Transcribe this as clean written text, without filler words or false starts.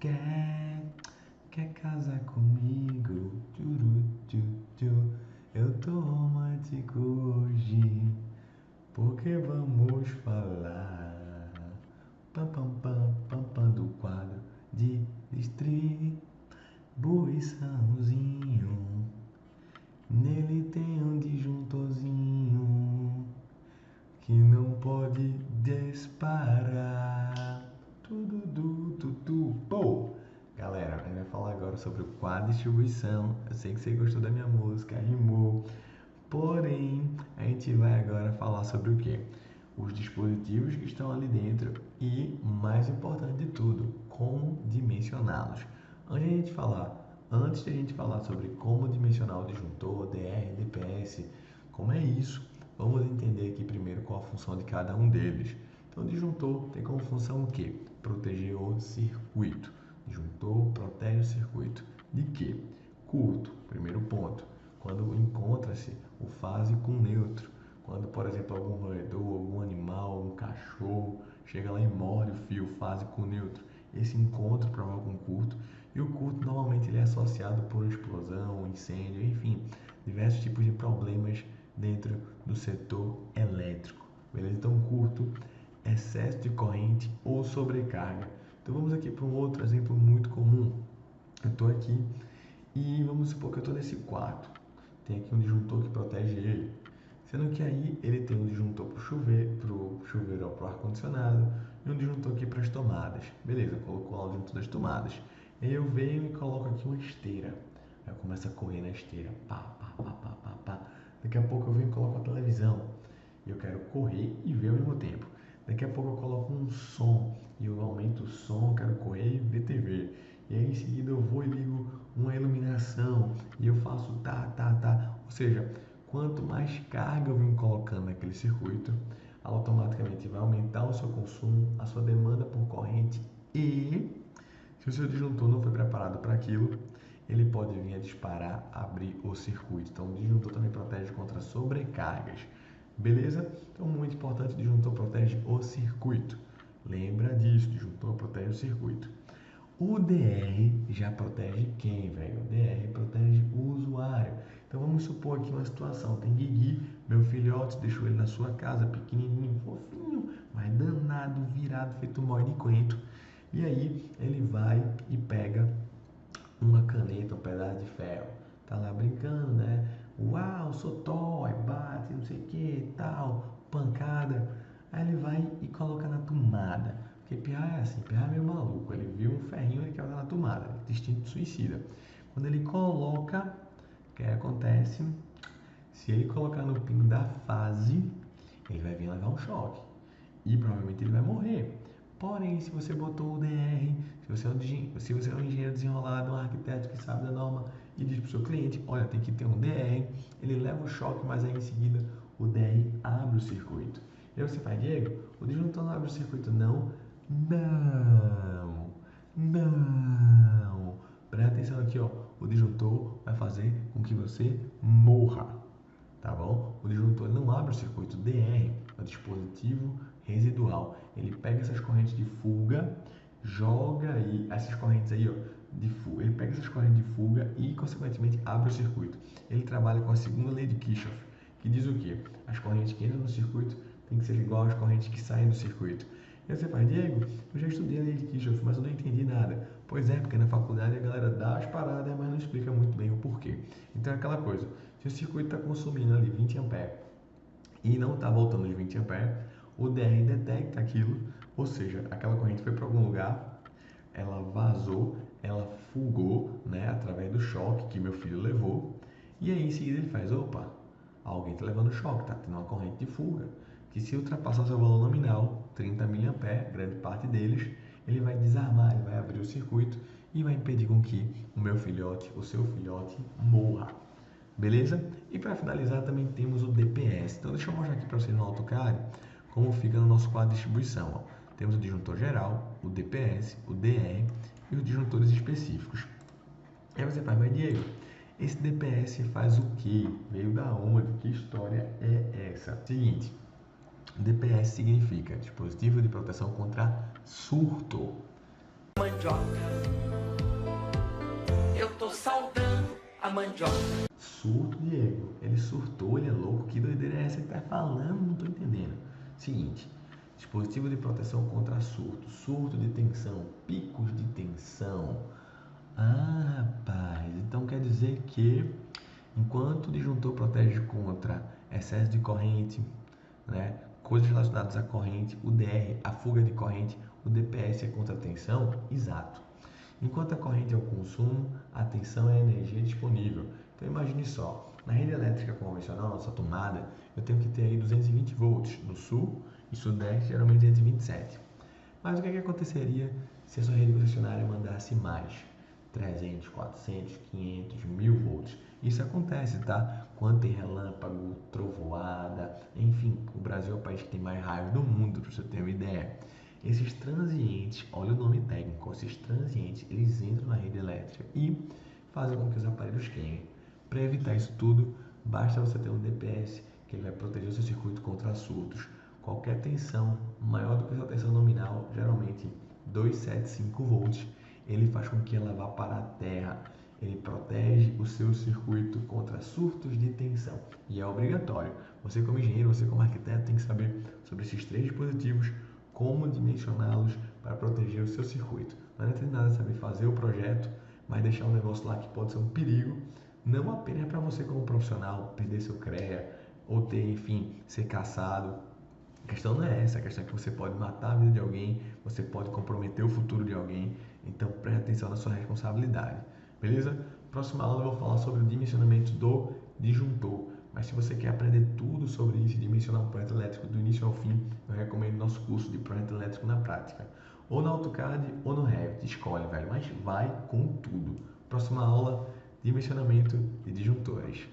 Quer, quer casar comigo? Tchuru, tchu, tchu. Eu tô romântico hoje, porque vamos falar. Pam, pam, pam, pam, pam do quadro de distribuiçãozinho. Nele tem um disjuntorzinho que não pode disparar. Tudo, tudo, pô! Galera, a gente vai falar agora sobre o quadro de distribuição. Eu sei que você gostou da minha música, rimou. Porém, a gente vai agora falar sobre o quê? Os dispositivos que estão ali dentro e, mais importante de tudo, como dimensioná-los. Antes de a gente falar sobre como dimensionar o disjuntor, DR, DPS, como é isso, vamos entender aqui primeiro qual a função de cada um deles. Então, o disjuntor tem como função o quê? Proteger o circuito. Disjuntor protege o circuito. De quê? Curto, primeiro ponto. Quando encontra-se o fase com neutro. Quando, por exemplo, algum roedor, algum animal, um cachorro, chega lá e morde o fio, fase com neutro. Esse encontro provoca um curto. E o curto, normalmente, ele é associado por explosão, incêndio, enfim, diversos tipos de problemas dentro do setor elétrico. Beleza? Então, curto, excesso de corrente ou sobrecarga. Então, vamos aqui para um outro exemplo muito comum. Eu estou aqui e vamos supor que eu estou nesse quarto. Tem aqui um disjuntor que protege ele. Sendo que aí ele tem um disjuntor para o chuveiro ou para o ar-condicionado e um disjuntor aqui para as tomadas. Beleza, colocou lá o disjuntor das tomadas. Aí eu venho e coloco aqui uma esteira. Aí eu começo a correr na esteira. Pá, pá, pá, pá, pá, pá. Daqui a pouco eu venho e coloco a televisão. E eu quero correr e ver ao mesmo tempo. Daqui a pouco eu coloco um som e eu aumento o som, eu quero correr e ver TV. E aí em seguida eu vou e ligo uma iluminação e eu faço tá. Ou seja, quanto mais carga eu venho colocando naquele circuito, automaticamente vai aumentar o seu consumo, a sua demanda por corrente e, se o seu disjuntor não foi preparado para aquilo, ele pode vir a disparar, abrir o circuito. Então o disjuntor também protege contra sobrecargas. Beleza? Então, muito importante, o disjuntor protege o circuito. Lembra disso, o disjuntor protege o circuito. O DR já protege quem, velho? O DR protege o usuário. Então, vamos supor aqui uma situação. Tem Guigui, meu filhote, deixou ele na sua casa, pequenininho, fofinho, mas danado, virado, feito um mói de coentro. E aí, ele vai e pega uma caneta, um pedaço de ferro. Tá lá brincando, né? Uau, sou toy, bate, não sei o que, tal, pancada. Aí ele vai e coloca na tomada. Porque Pirra é assim, Pirra é meio maluco. Ele viu um ferrinho e ele quer usar na tomada. Instinto suicida. Quando ele coloca, o que acontece? Se ele colocar no pino da fase, ele vai vir levar um choque. E provavelmente ele vai morrer. Porém, se você botou o DR, se você é um engenheiro desenrolado, um arquiteto que sabe da norma e diz para o seu cliente, olha, tem que ter um DR, ele leva o choque, mas aí em seguida o DR abre o circuito. E aí você faz, Diego, o disjuntor não abre o circuito, não? Não. Presta atenção aqui, ó. O disjuntor vai fazer com que você morra, tá bom? O disjuntor não abre o circuito. DR é o dispositivo residual. Ele pega essas correntes de fuga, joga aí essas correntes aí, ó, de fuga. Ele pega essas correntes de fuga e, consequentemente, abre o circuito. Ele trabalha com a segunda lei de Kirchhoff, que diz o quê? As correntes que entram no circuito têm que ser igual às correntes que saem do circuito. E aí você fala, Diego, eu já estudei a lei de Kirchhoff, mas eu não entendi nada. Pois é, porque na faculdade a galera dá as paradas, mas não explica muito bem o porquê. Então é aquela coisa, se o circuito está consumindo ali 20 A e não está voltando de 20 A, o DR detecta aquilo, ou seja, aquela corrente foi para algum lugar, ela vazou, ela fugou, né, através do choque que meu filho levou, e aí em seguida ele faz, opa, alguém está levando choque, está tendo uma corrente de fuga, que se ultrapassar seu valor nominal, 30 mA, grande parte deles, ele vai desarmar, ele vai abrir o circuito e vai impedir com que o meu filhote, o seu filhote, morra. Beleza? E para finalizar também temos o DPS. Então deixa eu mostrar aqui para vocês no AutoCAD como fica no nosso quadro de distribuição. Ó. Temos o disjuntor geral, o DPS, o DR e os disjuntores específicos. Aí você fala, mas Diego, esse DPS faz o quê? Veio da onde? Que história é essa? Seguinte, DPS significa dispositivo de proteção contra surto. Mandioca. eu tô saudando a mandioca. Surto, Diego. Ele surtou, ele é louco. Que doideira é essa que tá falando? Não tô entendendo. Seguinte, dispositivo de proteção contra surto, surto de tensão, picos de tensão. Ah, rapaz, então quer dizer que enquanto o disjuntor protege contra excesso de corrente, né, coisas relacionadas à corrente, o DR, a fuga de corrente, o DPS é contra a tensão? Exato. Enquanto a corrente é o consumo, a tensão é a energia disponível. Então imagine só, na rede elétrica convencional, nossa tomada, eu tenho que ter aí 220 volts no sul e sudeste, geralmente 227. Mas o que aconteceria se a sua rede concessionária mandasse mais? 300, 400, 500, 1000 volts. Isso acontece, tá? Quando tem relâmpago, trovoada, enfim, o Brasil é o país que tem mais raios do mundo, para você ter uma ideia. Esses transientes, olha o nome técnico, esses transientes, eles entram na rede elétrica e fazem com que os aparelhos queimem. Para evitar isso tudo, basta você ter um DPS que ele vai proteger o seu circuito contra surtos. Qualquer tensão maior do que a sua tensão nominal, geralmente 275 volts, ele faz com que ela vá para a terra. Ele protege o seu circuito contra surtos de tensão. E é obrigatório. Você como engenheiro, você como arquiteto tem que saber sobre esses três dispositivos, como dimensioná-los para proteger o seu circuito. Não adianta nada saber fazer o projeto, mas deixar um negócio lá que pode ser um perigo, não apenas para você como profissional perder seu CREA ou ter, enfim, ser caçado. A questão não é essa, a questão é que você pode matar a vida de alguém, você pode comprometer o futuro de alguém, então preste atenção na sua responsabilidade, beleza? Próxima aula eu vou falar sobre o dimensionamento do disjuntor, mas se você quer aprender tudo sobre isso, dimensionar um projeto elétrico do início ao fim, eu recomendo nosso curso de projeto elétrico na prática, ou no AutoCAD ou no Revit, escolhe, velho, mas vai com tudo. Próxima aula, dimensionamento de disjuntores.